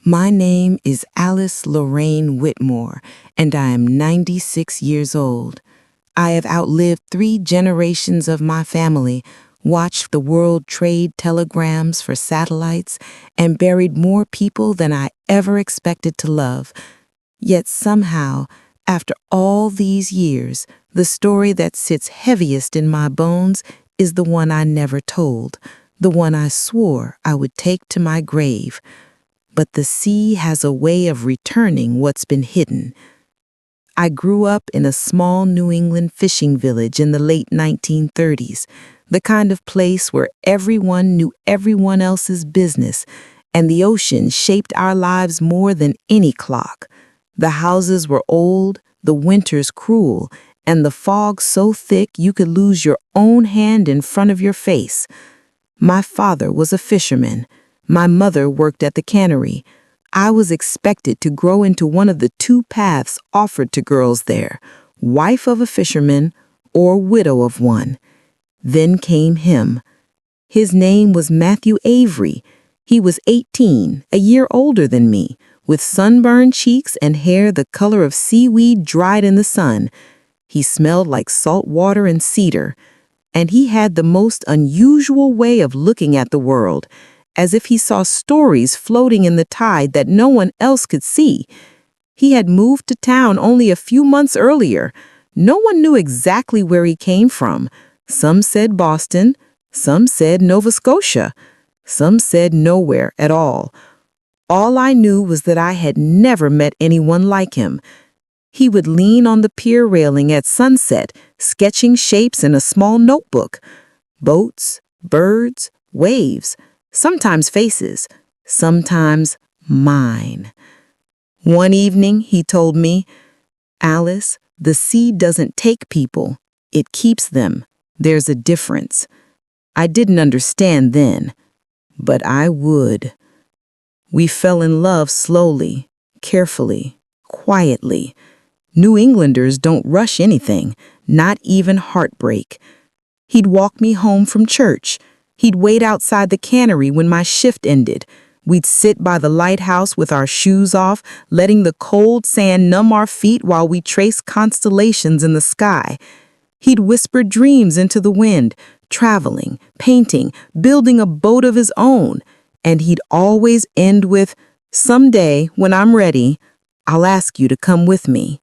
My name is Alice Lorraine Whitmore, and I am 96 years old. I have outlived 3 generations of my family, watched the world trade telegrams for satellites, and buried more people than I ever expected to love. Yet somehow, after all these years, the story that sits heaviest in my bones is the one I never told, the one I swore I would take to my grave. But the sea has a way of returning what's been hidden. I grew up in a small New England fishing village in the late 1930s, the kind of place where everyone knew everyone else's business, and the ocean shaped our lives more than any clock. The houses were old, the winters cruel, and the fog so thick you could lose your own hand in front of your face. My father was a fisherman. My mother worked at the cannery. I was expected to grow into one of the 2 paths offered to girls there, wife of a fisherman or widow of one. Then came him. His name was Matthew Avery. He was 18, a year older than me, with sunburned cheeks and hair the color of seaweed dried in the sun. He smelled like salt water and cedar, and he had the most unusual way of looking at the world, as if he saw stories floating in the tide that no one else could see. He had moved to town only a few months earlier. No one knew exactly where he came from. Some said Boston, some said Nova Scotia, some said nowhere at all. All I knew was that I had never met anyone like him. He would lean on the pier railing at sunset, sketching shapes in a small notebook. Boats, birds, waves, sometimes faces, sometimes mine. One evening, he told me, "Alice, the sea doesn't take people, it keeps them. There's a difference." I didn't understand then, but I would. We fell in love slowly, carefully, quietly. New Englanders don't rush anything, not even heartbreak. He'd walk me home from church. He'd wait outside the cannery when my shift ended. We'd sit by the lighthouse with our shoes off, letting the cold sand numb our feet while we traced constellations in the sky. He'd whisper dreams into the wind, traveling, painting, building a boat of his own. And he'd always end with, "Someday, when I'm ready, I'll ask you to come with me."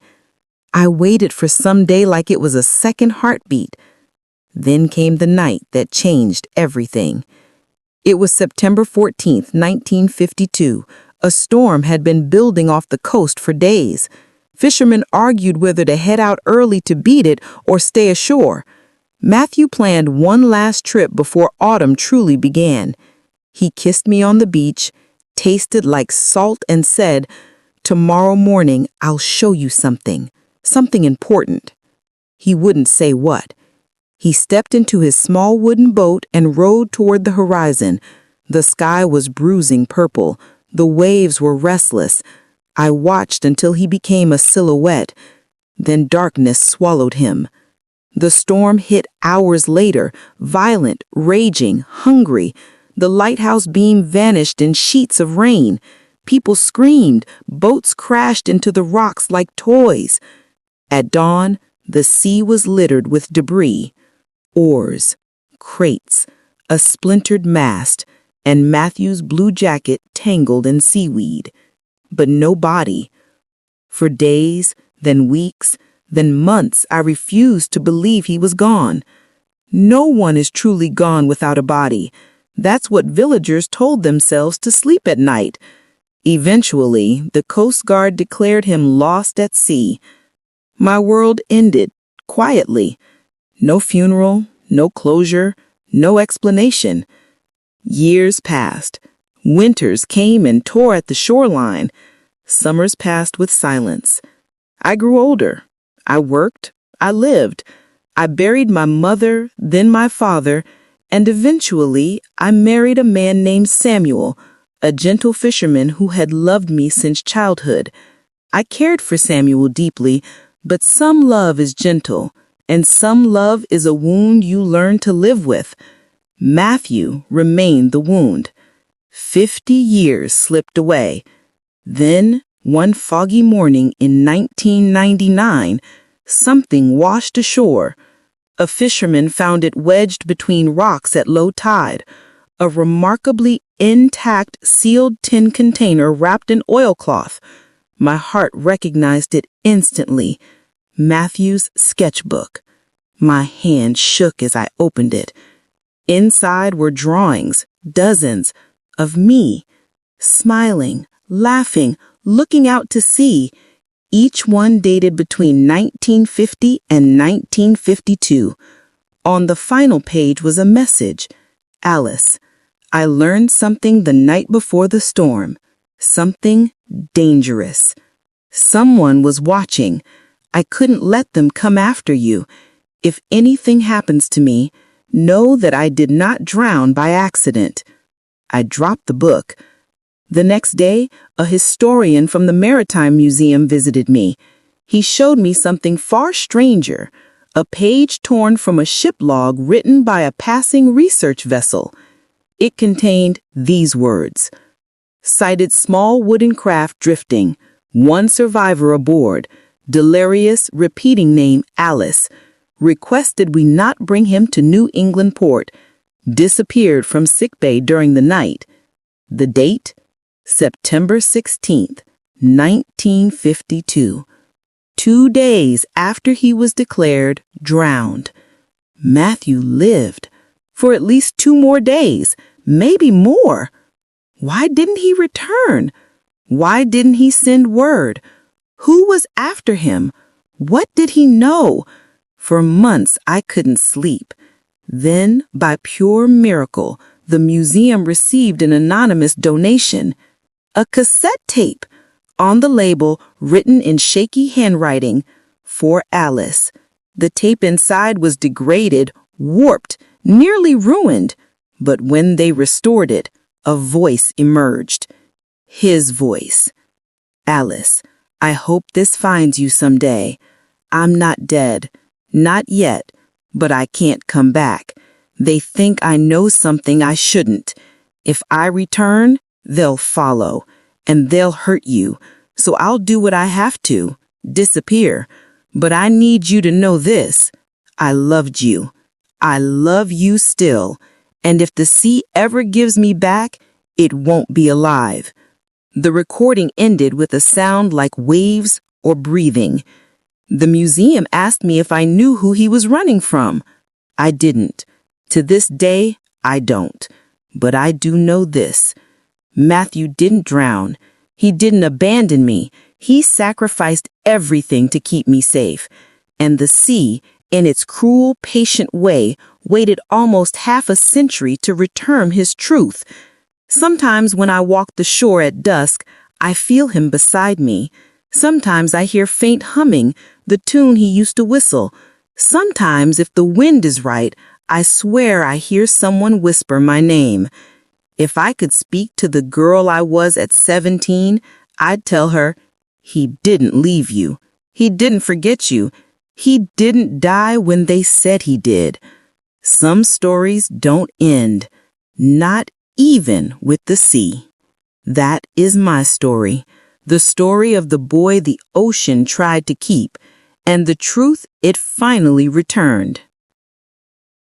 I waited for someday like it was a second heartbeat. Then came the night that changed everything. It was September 14th, 1952. A storm had been building off the coast for days. Fishermen argued whether to head out early to beat it or stay ashore. Matthew planned one last trip before autumn truly began. He kissed me on the beach, tasted like salt, and said, "Tomorrow morning I'll show you something important." He wouldn't say what. He stepped into his small wooden boat and rowed toward the horizon. The sky was bruising purple. The waves were restless. I watched until he became a silhouette. Then darkness swallowed him. The storm hit hours later, violent, raging, hungry. The lighthouse beam vanished in sheets of rain. People screamed. Boats crashed into the rocks like toys. At dawn, the sea was littered with debris. Oars, crates, a splintered mast, and Matthew's blue jacket tangled in seaweed. But no body. For days, then weeks, then months, I refused to believe he was gone. No one is truly gone without a body. That's what villagers told themselves to sleep at night. Eventually, the Coast Guard declared him lost at sea. My world ended, quietly. No funeral, no closure, no explanation. Years passed. Winters came and tore at the shoreline. Summers passed with silence. I grew older. I worked. I lived. I buried my mother, then my father, and eventually I married a man named Samuel, a gentle fisherman who had loved me since childhood. I cared for Samuel deeply, but some love is gentle, and some love is a wound you learn to live with. Matthew remained the wound. 50 years slipped away. Then, one foggy morning in 1999, something washed ashore. A fisherman found it wedged between rocks at low tide, a remarkably intact sealed tin container wrapped in oilcloth. My heart recognized it instantly. Matthew's sketchbook. My hand shook as I opened it. Inside were drawings, dozens, of me, smiling, laughing, looking out to sea, each one dated between 1950 and 1952. On the final page was a message. Alice, I learned something the night before the storm. Something dangerous. Someone was watching. I couldn't let them come after you. If anything happens to me, know that I did not drown by accident. I dropped the book. The next day, a historian from the Maritime Museum visited me. He showed me something far stranger, a page torn from a ship log written by a passing research vessel. It contained these words: sighted small wooden craft drifting, one survivor aboard, delirious, repeating name Alice, requested we not bring him to New England port, disappeared from sickbay during the night. The date? September 16th, 1952. 2 days after he was declared drowned. Matthew lived for at least 2 more days, maybe more. Why didn't he return? Why didn't he send word? Who was after him? What did he know? For months I couldn't sleep. Then, by pure miracle, the museum received an anonymous donation. A cassette tape. On the label, written in shaky handwriting, for Alice. The tape inside was degraded, warped, nearly ruined. But when they restored it, a voice emerged. His voice. Alice, I hope this finds you someday. I'm not dead. Not yet. But I can't come back. They think I know something I shouldn't. If I return, they'll follow. And they'll hurt you. So I'll do what I have to. Disappear. But I need you to know this. I loved you. I love you still. And if the sea ever gives me back, it won't be alive. The recording ended with a sound like waves or breathing. The museum asked me if I knew who he was running from. I didn't. To this day, I don't. But I do know this. Matthew didn't drown. He didn't abandon me. He sacrificed everything to keep me safe. And the sea, in its cruel, patient way, waited almost half a century to return his truth. Sometimes when I walk the shore at dusk, I feel him beside me. Sometimes I hear faint humming, the tune he used to whistle. Sometimes, if the wind is right, I swear I hear someone whisper my name. If I could speak to the girl I was at 17, I'd tell her, he didn't leave you. He didn't forget you. He didn't die when they said he did. Some stories don't end, not even with the sea. That is my story, the story of the boy the ocean tried to keep, and the truth it finally returned.